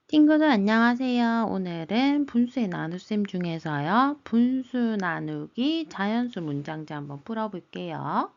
친구들 안녕하세요. 오늘은 분수의 나눗셈 중에서요. 분수 나누기 자연수 문장제 한번 풀어볼게요.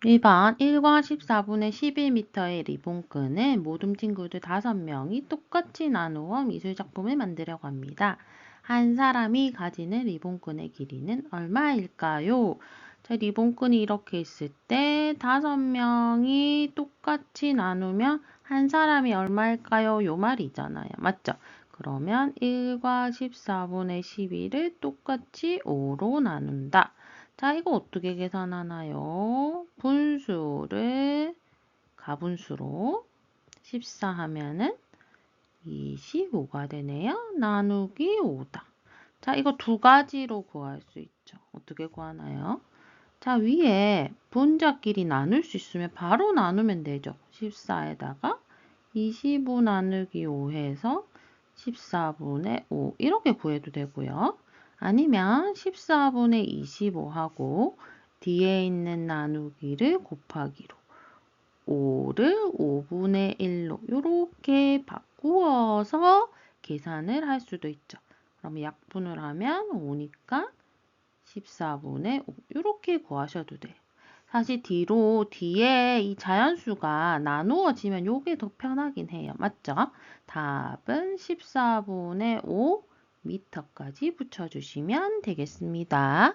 1번 1과 14분의 11m의 리본끈은 모든 친구들 5명이 똑같이 나누어 미술작품을 만들려고 합니다. 한 사람이 가지는 리본끈의 길이는 얼마일까요? 자, 리본끈이 이렇게 있을 때 5명이 똑같이 나누면 한 사람이 얼마일까요? 요 말이잖아요. 맞죠? 그러면 1과 14분의 11을 똑같이 5로 나눈다. 자, 이거 어떻게 계산하나요? 분수를 가분수로 14 하면은 25가 되네요. 나누기 5다. 자, 이거 두 가지로 구할 수 있죠. 어떻게 구하나요? 자, 위에 분자끼리 나눌 수 있으면 바로 나누면 되죠. 14에다가 25 나누기 5 해서 14분의 5 이렇게 구해도 되고요. 아니면 14분의 25하고 뒤에 있는 나누기를 곱하기로 5를 5분의 1로 이렇게 바꾸어서 계산을 할 수도 있죠. 그럼 약분을 하면 5니까 14분의 5 이렇게 구하셔도 돼요. 사실 뒤에 이 자연수가 나누어지면 요게 더 편하긴 해요. 맞죠? 답은 14분의 5 미터까지 붙여주시면 되겠습니다.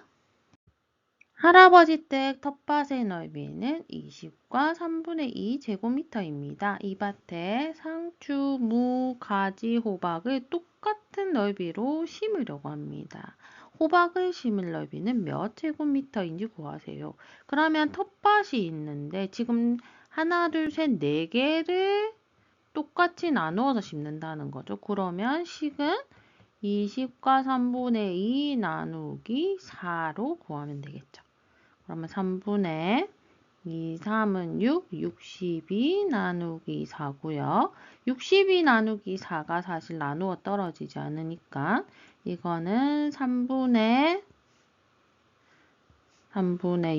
할아버지 댁 텃밭의 넓이는 20과 3분의 2 제곱미터입니다. 이 밭에 상추, 무, 가지, 호박을 똑같은 넓이로 심으려고 합니다. 호박을 심을 넓이는 몇 제곱미터인지 구하세요. 그러면 텃밭이 있는데 지금 하나, 둘, 셋, 네 개를 똑같이 나누어서 심는다는 거죠. 그러면 식은 20과 3분의 2 나누기 4로 구하면 되겠죠. 그러면 3분의 2, 3은 6, 62 나누기 4고요. 62 나누기 4가 사실 나누어 떨어지지 않으니까 이거는 3분의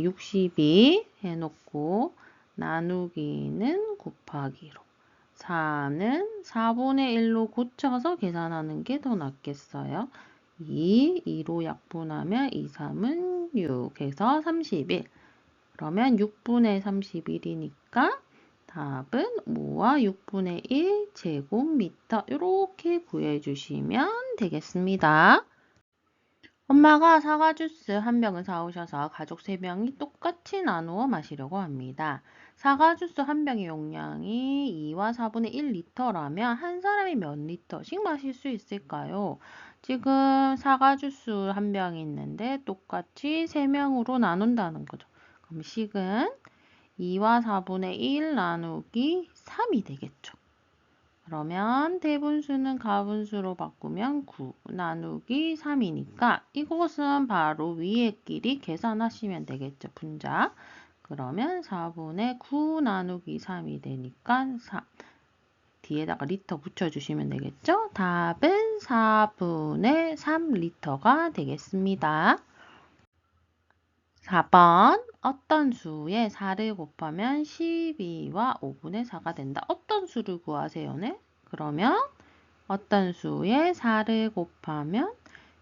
62 해놓고 나누기는 곱하기로 4는 4분의 1로 고쳐서 계산하는 게 더 낫겠어요. 2로 약분하면 2, 3은 6 해서 31. 그러면 6분의 31이니까 답은 5와 6분의 1 제곱미터 이렇게 구해주시면 되겠습니다. 엄마가 사과 주스 한 병을 사오셔서 가족 3명이 똑같이 나누어 마시려고 합니다. 사과 주스 한 병의 용량이 2와 4분의 1리터라면 한 사람이 몇 리터씩 마실 수 있을까요? 지금 사과 주스 한 병이 있는데 똑같이 3명으로 나눈다는 거죠. 그럼 식은 2와 4분의 1 나누기 3이 되겠죠. 그러면 대분수는 가분수로 바꾸면 9 나누기 3이니까 이것은 바로 위의 끼리 계산하시면 되겠죠. 분자. 그러면 4분의 9 나누기 3이 되니까 3. 뒤에다가 리터 붙여주시면 되겠죠. 답은 4분의 3리터가 되겠습니다. 4번 어떤 수에 4를 곱하면 12와 5분의 4가 된다. 어떤 수를 구하세요네? 그러면 어떤 수에 4를 곱하면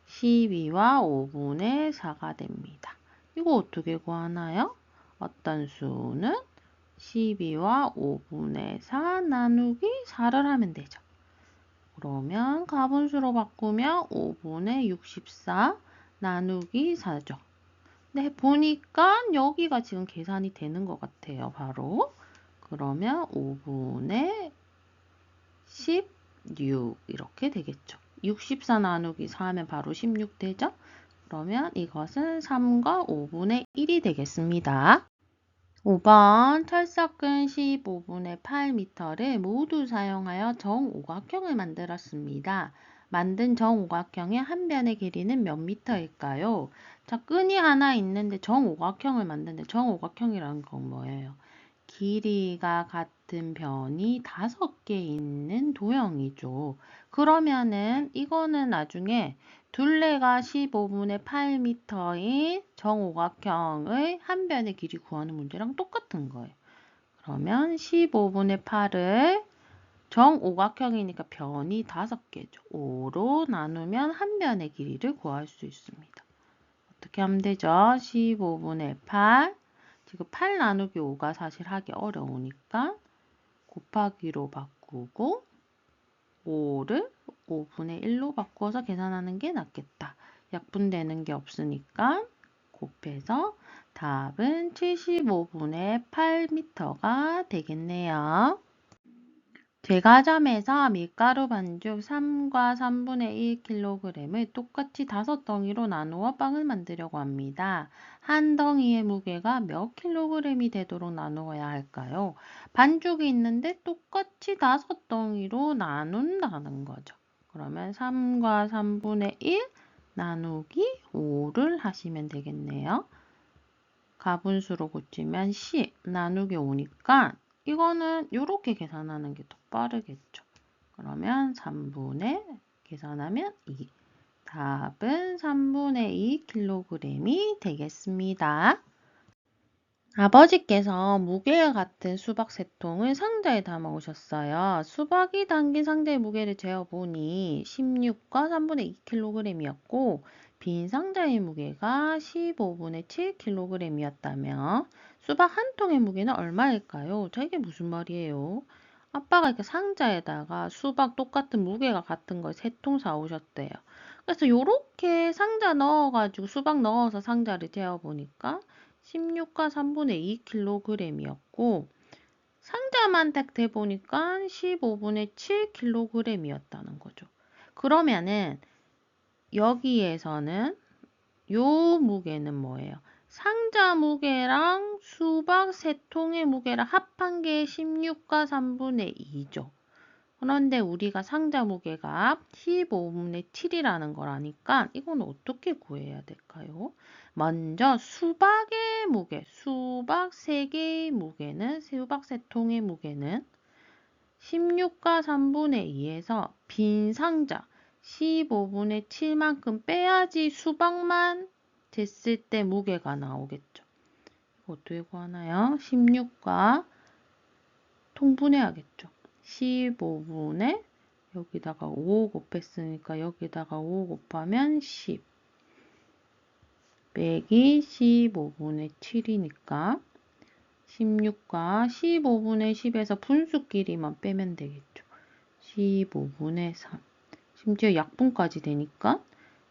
12와 5분의 4가 됩니다. 이거 어떻게 구하나요? 어떤 수는 12와 5분의 4 나누기 4를 하면 되죠. 그러면 가분수로 바꾸면 5분의 64 나누기 4죠. 네, 보니까 여기가 지금 계산이 되는 것 같아요. 바로. 그러면 5분의 16 이렇게 되겠죠. 64 나누기 4 하면 바로 16 되죠? 그러면 이것은 3과 5분의 1이 되겠습니다. 5번 철석근 15분의 8m를 모두 사용하여 정오각형을 만들었습니다. 만든 정오각형의 한 변의 길이는 몇 미터일까요? 자, 끈이 하나 있는데 정오각형을 만드는데 정오각형이라는 건 뭐예요? 길이가 같은 변이 5개 있는 도형이죠. 그러면은 이거는 나중에 둘레가 15분의 8m인 정오각형의 한 변의 길이 구하는 문제랑 똑같은 거예요. 그러면 15분의 8을 정오각형이니까 변이 5개죠. 5로 나누면 한 변의 길이를 구할 수 있습니다. 어떻게 하면 되죠? 15분의 8. 지금 8 나누기 5가 사실 하기 어려우니까 곱하기로 바꾸고 5를 5분의 1로 바꿔서 계산하는 게 낫겠다. 약분되는 게 없으니까 곱해서 답은 75분의 8m가 되겠네요. 제과점에서 밀가루 반죽 3과 3분의 1kg을 똑같이 5덩이로 나누어 빵을 만들려고 합니다. 한 덩이의 무게가 몇 킬로그램이 되도록 나누어야 할까요? 반죽이 있는데 똑같이 5덩이로 나눈다는 거죠. 그러면 3과 3분의 1 나누기 5를 하시면 되겠네요. 가분수로 고치면 10 나누기 5니까 이거는 이렇게 계산하는 게 더 빠르겠죠. 그러면 3분의 계산하면 2. 답은 3분의 2kg이 되겠습니다. 아버지께서 무게와 같은 수박 3통을 상자에 담아 오셨어요. 수박이 담긴 상자의 무게를 재어보니 16과 3분의 2kg이었고 빈 상자의 무게가 15분의 7kg이었다며 수박 한 통의 무게는 얼마일까요? 자, 이게 무슨 말이에요? 아빠가 이렇게 상자에다가 수박 똑같은 무게가 같은 걸 3통 사오셨대요. 그래서 요렇게 상자 넣어가지고 수박 넣어서 상자를 재어보니까 16과 3분의 2kg이었고 상자만 딱 대보니까 15분의 7kg이었다는 거죠. 그러면은 여기에서는 요 무게는 뭐예요? 상자 무게랑 수박 3통의 무게랑 합한 게 16과 3분의 2죠. 그런데 우리가 상자 무게가 15분의 7이라는 걸 아니까 이건 어떻게 구해야 될까요? 먼저 수박의 무게, 수박 3개의 무게는, 수박 3통의 무게는 16과 3분의 2에서 빈 상자 15분의 7만큼 빼야지 수박만 쟀을 때 무게가 나오겠죠. 어떻게 구하나요? 16과 통분해야겠죠. 15분의 여기다가 5 곱했으니까 여기다가 5 곱하면 10 빼기 15분의 7이니까 16과 15분의 10에서 분수끼리만 빼면 되겠죠. 15분의 3 심지어 약분까지 되니까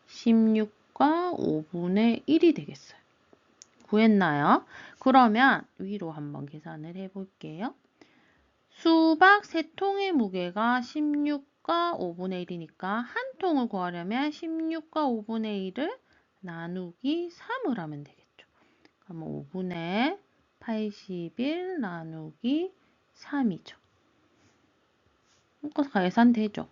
16과 5분의 1이 되겠어요. 구했나요? 그러면 위로 한번 계산을 해볼게요. 수박 3통의 무게가 16과 5분의 1이니까 한 통을 구하려면 16과 5분의 1을 나누기 3을 하면 되겠죠. 그러면 5분의 81 나누기 3이죠. 이거 계산되죠?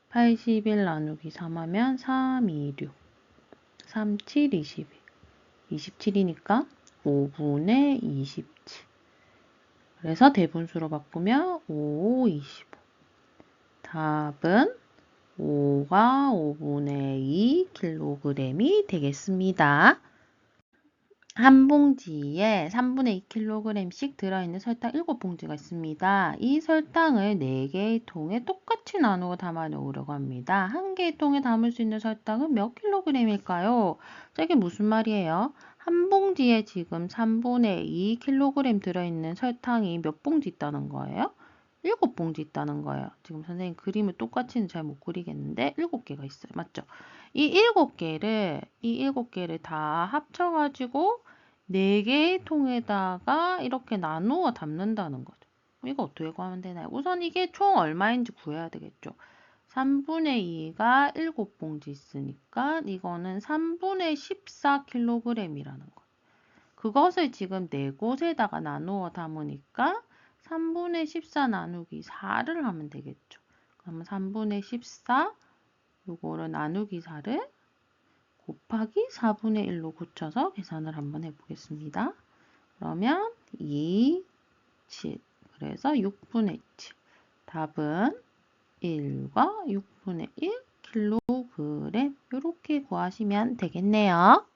81 나누기 3 하면 3, 2, 6, 3, 7, 21. 27이니까 5분의 27. 그래서 대분수로 바꾸면 5, 25. 답은 5가 5분의 2kg이 되겠습니다. 한 봉지에 3분의 2kg씩 들어있는 설탕 7봉지가 있습니다. 이 설탕을 4개의 통에 똑같이 나누어 담아 놓으려고 합니다. 한 개의 통에 담을 수 있는 설탕은 몇 kg일까요? 이게 무슨 말이에요? 한 봉지에 지금 3분의 2kg 들어있는 설탕이 몇 봉지 있다는 거예요? 7봉지 있다는 거예요. 지금 선생님 그림을 똑같이는 잘 못 그리겠는데 7개가 있어요. 맞죠? 이 7개를 다 합쳐가지고 4개의 통에다가 이렇게 나누어 담는다는 거죠. 이거 어떻게 구하면 되나요? 우선 이게 총 얼마인지 구해야 되겠죠. 3분의 2가 7봉지 있으니까 이거는 3분의 14kg이라는 거. 그것을 지금 4곳에다가 나누어 담으니까 3분의 14 나누기 4를 하면 되겠죠. 그러면 3분의 14 요거를 나누기 4를 곱하기 4분의 1로 고쳐서 계산을 한번 해보겠습니다. 그러면 2, 7. 그래서 6분의 7. 답은 1과 6분의 1kg 이렇게 구하시면 되겠네요.